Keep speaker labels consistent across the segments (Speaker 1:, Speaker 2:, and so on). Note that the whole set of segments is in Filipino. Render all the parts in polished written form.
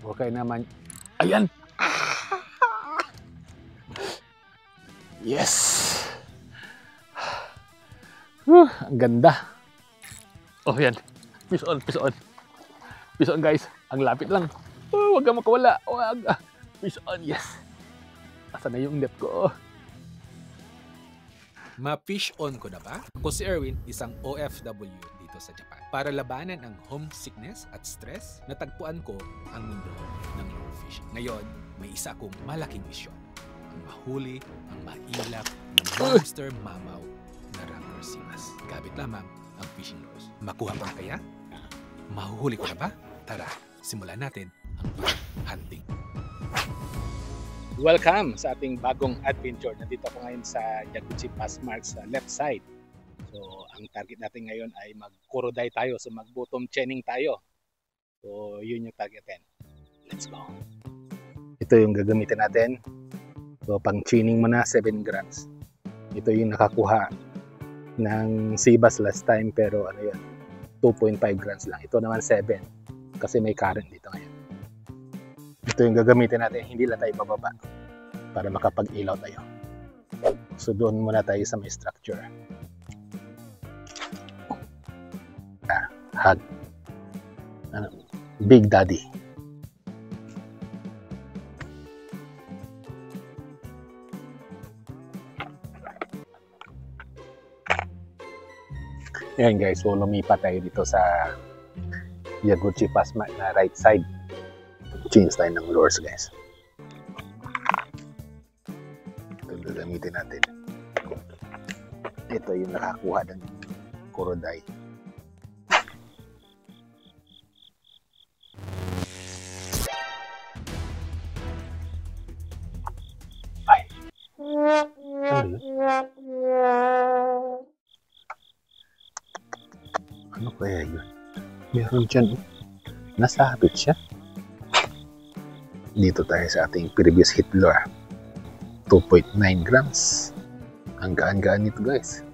Speaker 1: Okay naman. Ayan! Yes! Ang ganda. Oh, yan. Fish on, fish on. Fish on, guys. Ang lapit lang. Oh, wag kang makawala. Wag. Fish on, yes. Asan na yung net ko?
Speaker 2: Ma-fish on ko na ba? Ako si Erwin, isang OFW dito sa Japan. Para labanan ang homesickness at stress, natagpuan ko ang mundo ng lure fishing. Ngayon, may isa akong malaking misyon. Ang mahuli, ang mailap ng monster mamaw na Rancor Seabass. Gamit lamang ang fishing lures. Makuha ko na kaya? Mahuhuli ko na ba? Tara, simulan natin ang hunting.
Speaker 1: Welcome sa ating bagong adventure. Nandito ako ngayon sa Yaguchi Passmark sa left side. So, ang target natin ngayon ay mag-kuroday tayo. So, mag-bottom chaining tayo. So, yun yung target natin. Let's go. Ito yung gagamitin natin. So, pang chaining mo na 7 grams. Ito yung nakakuha ng Seabass last time, pero ano yun, 2.5 grams lang. Ito naman 7 kasi may current dito ngayon. Ito yung gagamitin natin, hindi lang tayo bababa para makapag-ilaw tayo. So doon muna tayo sa may structure. Hug. Big Daddy. Yan guys, so lumipat tayo dito sa Yaguchi Passmark na right side. Change tayo ng lures guys. Ito gagamitin natin. Ito yung nakakuha ng kuroday. Ay. Ano kaya yun? Meron dyan. Nasabit siya. Dito tayo sa ating previous hit lure. 2.9 grams. Ang gaan-gaan nito guys.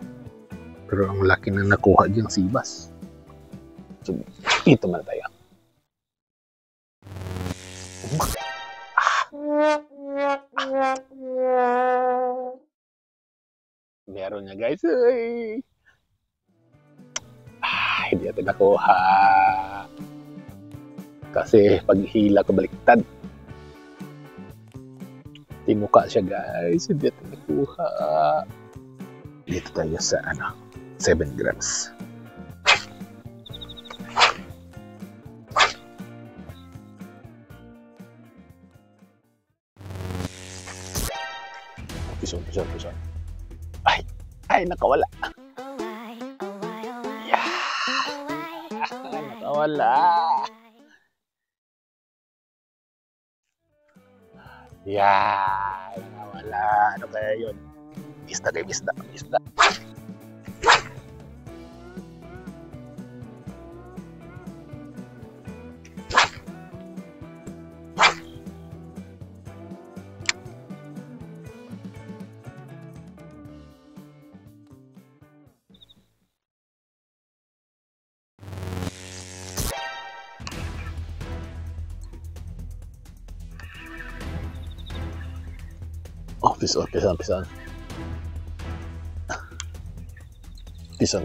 Speaker 1: Pero ang laki na nakuha dyan Seabass. So, dito muna tayo. Meron niya guys. Ay! Hindi natin nakuha. Kasi paghila ko baliktad. Timuka siya guys. Hindi natin nakuha. Dito tayo sa 7 grams. Pison. Ay, nakawala. Nakawala. Nakawala. Ano kaya yun? Isda. Oh, pison. Pison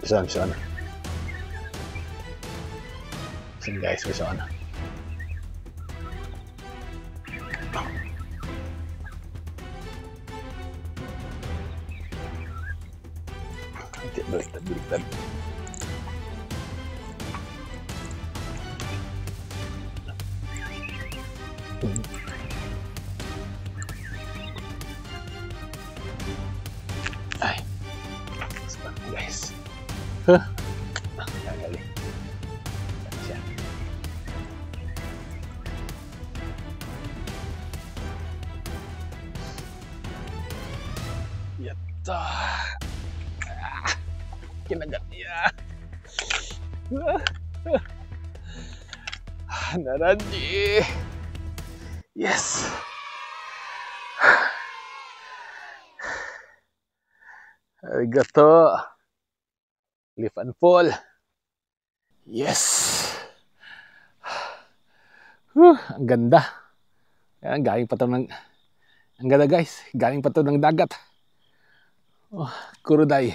Speaker 1: guys, pison. Baliktad. Ay. Guys. Galing. Siya. Yatta. Kinagat niya. Naranji. Yes. Arigato. Lift and fall. Yes.
Speaker 2: Ang ganda. Yan, galing pa to ng... Ang ganda guys, galing pa to ng dagat. Oh, Kuroday.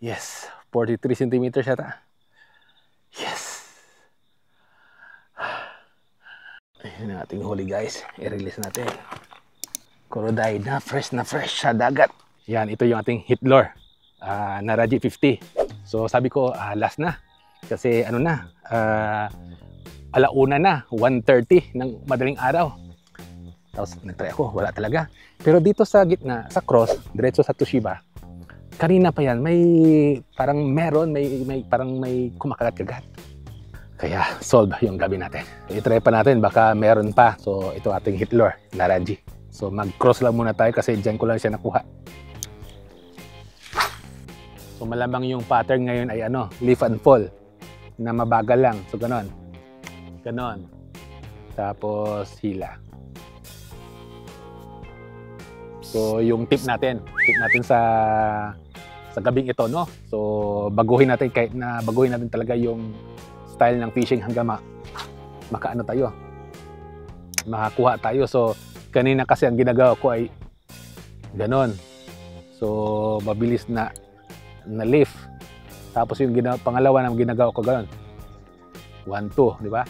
Speaker 2: Yes, 43 centimeters yata. Yes. Ayun ang ating huli guys. I-release natin. Kuroday na fresh sa dagat. Yan, ito yung ating hit lure. Naraji 50. So sabi ko, last na. Kasi ano na, alauna na, 1:30 ng madaling araw. Tapos nagtry ako, wala talaga. Pero dito sa gitna, sa cross, diretso sa Toshiba, kanina pa yan, may parang meron, may kumakagat-kagat. Kaya solve yung gabi natin. I-try pa natin, baka meron pa. So ito ating hit lure, Naraji. So mag-cross lang muna tayo kasi dyan ko lang siya nakuha. So malamang yung pattern ngayon ay ano, lift and fall. Na mabagal lang. So ganon. Ganon. Tapos hila. So yung tip natin sa gabing ito, no? So baguhin natin, kahit na baguhin natin talaga yung style ng fishing hanggang makaano tayo. Makakuha tayo. So kanina kasi ang ginagawa ko ay ganon. So mabilis na lift. Tapos yung pangalawa na ginagawa ko ganon. 1-2, di ba?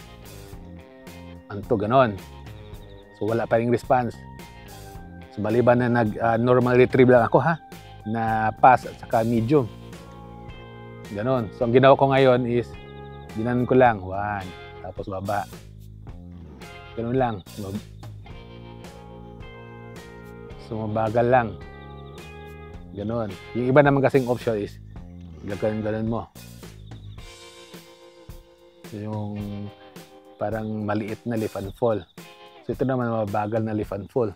Speaker 2: 1-2 ganon. So wala pa ring response. So maliban na normal retrieve lang ako ha, na pass at saka medium. Ganon. So ang ginawa ko ngayon is ginanon ko lang 1, tapos baba. Ganon lang. So mabagal lang. Ganon. Yung iba naman kasing option is ganon mo. Yung parang maliit na lift and fall. So ito naman mabagal na lift and fall.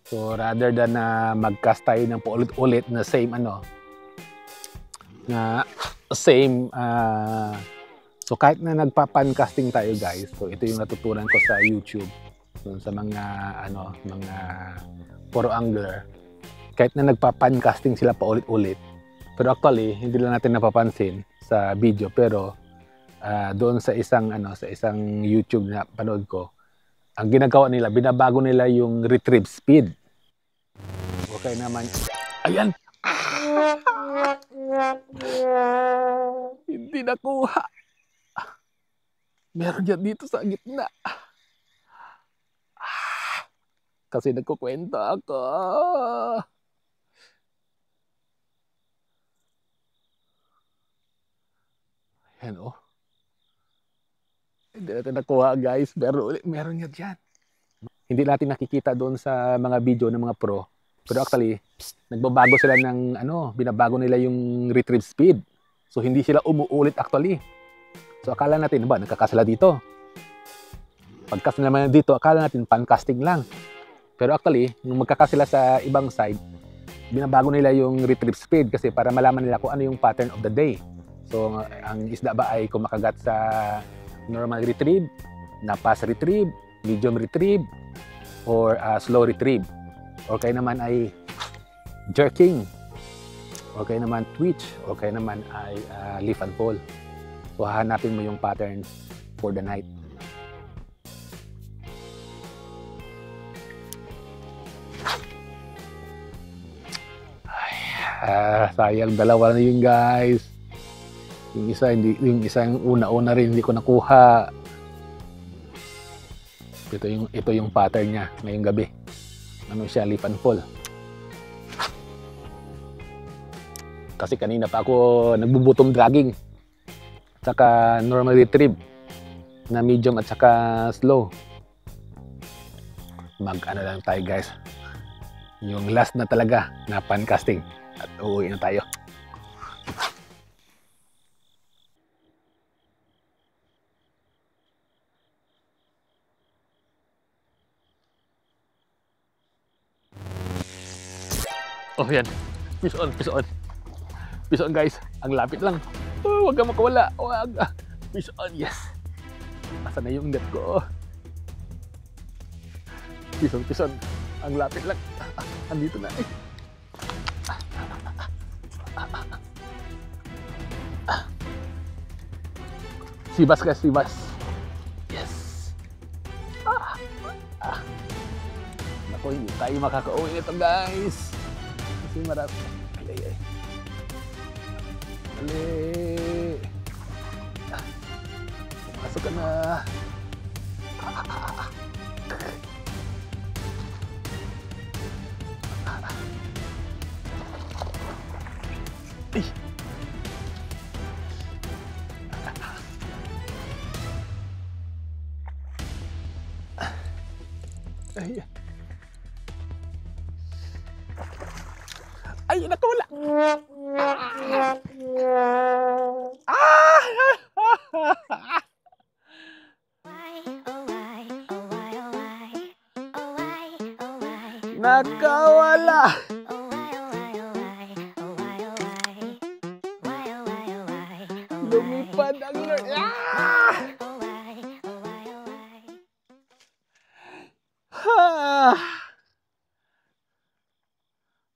Speaker 2: So rather than na mag-cast tayo ng paulit-ulit na same so kahit na nagpa-pan casting tayo guys, so ito yung natutunan ko sa YouTube sa mga puro angler. Kahit na nagpa-pan casting sila paulit-ulit, pero actually hindi lang natin napapansin sa video, pero doon sa isang YouTube na panood ko, ang ginagawa nila, binabago nila yung retrieve speed. Okay naman. Ayan! Hindi nakuha. Meron yan dito sa gitna. Kasi nagkukwenta ako. Ayan oh. Hindi natin nakuha guys, pero meron yan dyan. Hindi natin nakikita doon sa mga video ng mga pro. Pero actually, nagbabago sila ng binabago nila yung retrieve speed. So hindi sila umuulit actually. So akala natin, nagkakasala dito. Pagkas naman dito, akala natin pan casting lang. Pero actually, nung magkakasila sa ibang side, binabago nila yung retrieve speed kasi para malaman nila kung ano yung pattern of the day. So ang isda ba ay kumakagat sa normal retrieve, na pass retrieve, medium retrieve, or slow retrieve. Or kaya naman ay jerking, or kaya naman twitch, or kaya naman ay lift and fall. So hahanapin mo yung pattern for the night. Sayang, dalawa na yun guys. Yung isa yung una-una rin hindi ko nakuha. Ito yung pattern niya ngayong gabi. Siya, lift and fall. Kasi kanina pa ako nagbubutom dragging. Saka normal retrieve na medium at saka slow. Lang tayo guys. Yung last na talaga na pan casting. At uuwi na tayo. Oh yan, fish on guys, ang lapit lang. Oh, wag kang makawala, wag. Fish on, yes. Asa na yung net ko? Fish on, ang lapit lang. Andito na eh. Sibas guys, sibas. Yes. Naku, hindi tayo makaka-uwi nito guys. Kasi marami. Ay. Dali. Pumasok ka na. Ay. Ay, nakawala. Nakawala. Lumipad ang Lord.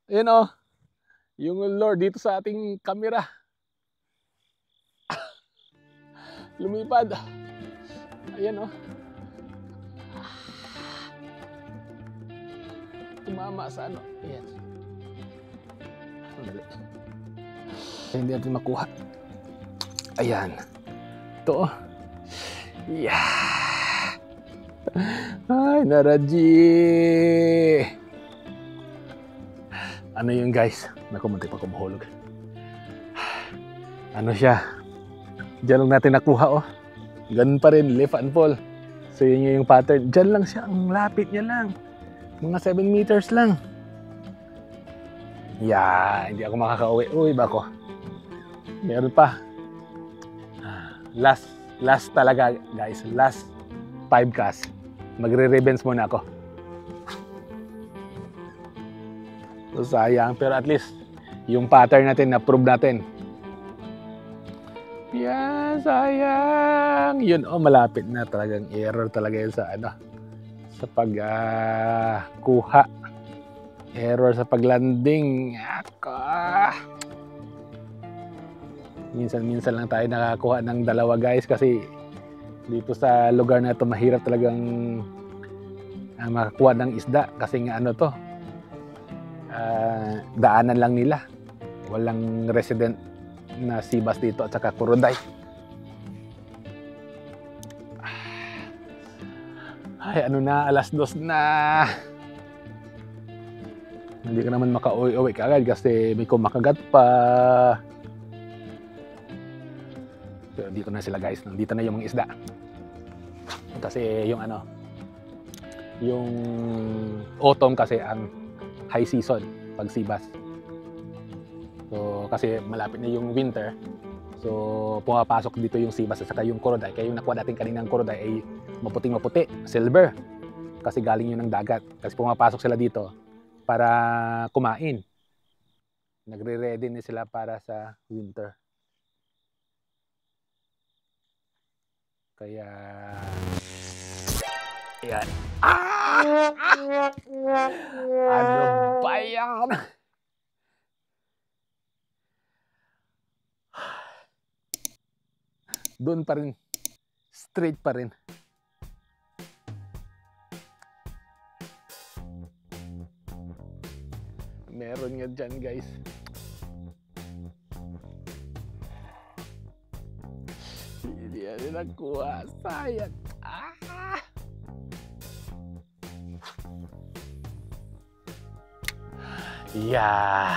Speaker 2: Ayan o, yung Lord dito sa ating camera. Lumipad. Ayan o. Tumama sa ano. Ayan. Dali. Hindi natin makuha. Ayan. Ito o. Yeah. Ay, Naraji. Ano yun guys? Naku, muntik pa kumahulog. Ano siya? Diyan lang natin nakuha oh. Ganun pa rin, lift and fall. So yun yung pattern. Diyan lang siya, ang lapit niya lang. Mga 7 meters lang. Yeah, hindi ako makakauwi. Uy, bako. Meron pa. Last talaga guys. Last 5 cast. Magre-revenge muna ako. So, sayang, pero at least yung pattern natin na-prove natin. Yan, sayang. Yun, oh, malapit na talagang error talaga yun sa ano, sa pag-kuha. Error sa paglanding. Minsan lang tayo nakakuha ng dalawa guys kasi dito sa lugar na ito mahirap talagang makakuha ng isda kasi nga ano to, daanan lang nila, walang resident na sibas dito at saka kuroday. Ay, ano na, alas 2 na. Hindi ka naman makauwi-uwi kaagad kasi may kumakagat pa. Pero dito na sila guys, nandito na yung mga isda kasi yung ano, yung autumn kasi ang high season pag sibas. So kasi malapit na yung winter, so pumapasok dito yung sibas at saka yung kuroday. Kaya yung nakuha natin kaninang kuroday ay maputing-maputi, silver, kasi galing yun ng dagat. Kasi pumapasok sila dito para kumain. Nagre-ready na sila para sa winter. Kaya yan. Ano ba yan? Doon pa rin. Straight pa rin. Meron nga dyan guys. Hindi yan nakuha. Sayang. Yeah.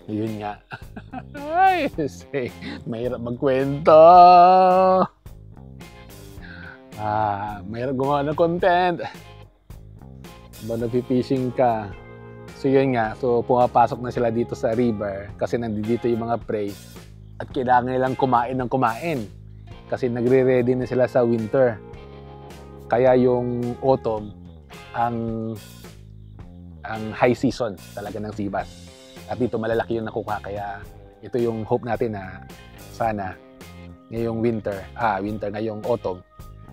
Speaker 2: Yun nga. Ay, mahirap magkwento. Mahirap gumawa ng content. Ba nag-fishing ka. So yun nga. So pumapasok na sila dito sa river kasi nandito yung mga prey. At kailangan nilang kumain ng kumain. Kasi nagre-ready na sila sa winter. Kaya yung autumn ang high season talaga ng sibas. At dito malalaki yung nakukuha. Kaya ito yung hope natin na sana ngayong ngayong autumn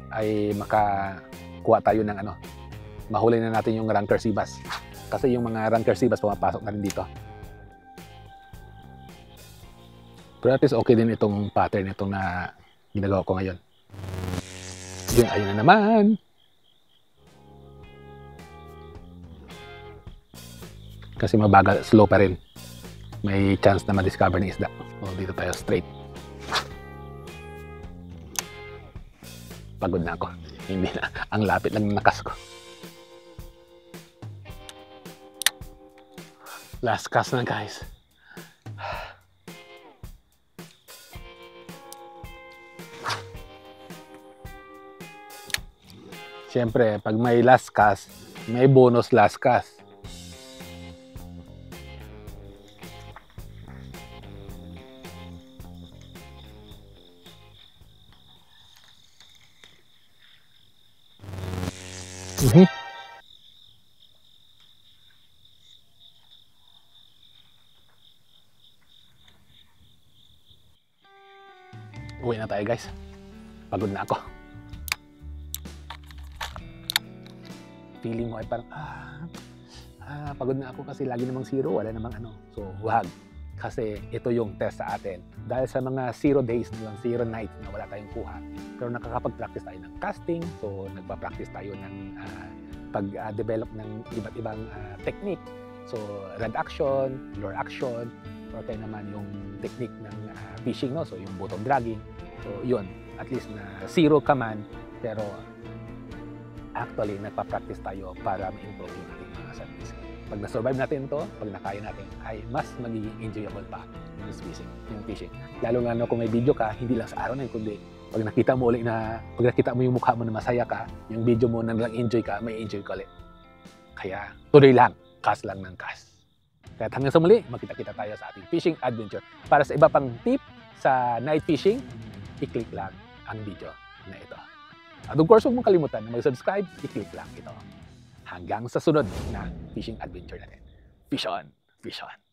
Speaker 2: ay makakuha tayo ng ano, mahuli na natin yung ranker sibas. Kasi yung mga ranker sibas pumapasok na rin dito.
Speaker 1: Pero at least okay din itong pattern itong na ginagawa ko ngayon. Yun, ayun na naman. Kasi mabagal, slow pa rin. May chance na ma-discover ng isda. O, dito tayo straight. Pagod na ako. Hindi na. Ang lapit lang ng nakas ko. Last cast na, guys. Siyempre, pag may last cast, may bonus last cast. Uwi na tayo, guys. Pagod na ako. Feeling mo ay parang pagod na ako kasi lagi namang zero, wala namang ano. So wag, kasi ito yung test sa atin. Dahil sa mga 0 days na lang, 0 nights na wala tayong kuha, pero nakakapag-practice tayo ng casting. So nagpa-practice tayo ng pag-develop ng iba't ibang technique. So rod action, lure action, or kaya naman yung technique ng fishing, no? So yung bottom dragging. So yun, at least na 0 ka man, pero actually nagpa-practice tayo para ma-improve yung ating mga service. Pag na-survive natin ito, pag nakaya natin, ay mas magiging enjoyable pa yung fishing. Lalo nga kung may video ka, hindi lang sa araw na yun, kundi pag nakita mo ulit na, pag nakita mo yung mukha mo na masaya ka, yung video mo na nag-enjoy ka, may enjoy ka ulit. Kaya tuloy lang, cast lang ng cast. Kaya hanggang sa muli, magkita-kita tayo sa ating fishing adventure. Para sa iba pang tip sa night fishing, i-click lang ang video na ito. At of course, huwag mong kalimutan na mag-subscribe, i-click lang ito. Hanggang sa sunod na fishing adventure natin. Fish on! Fish on!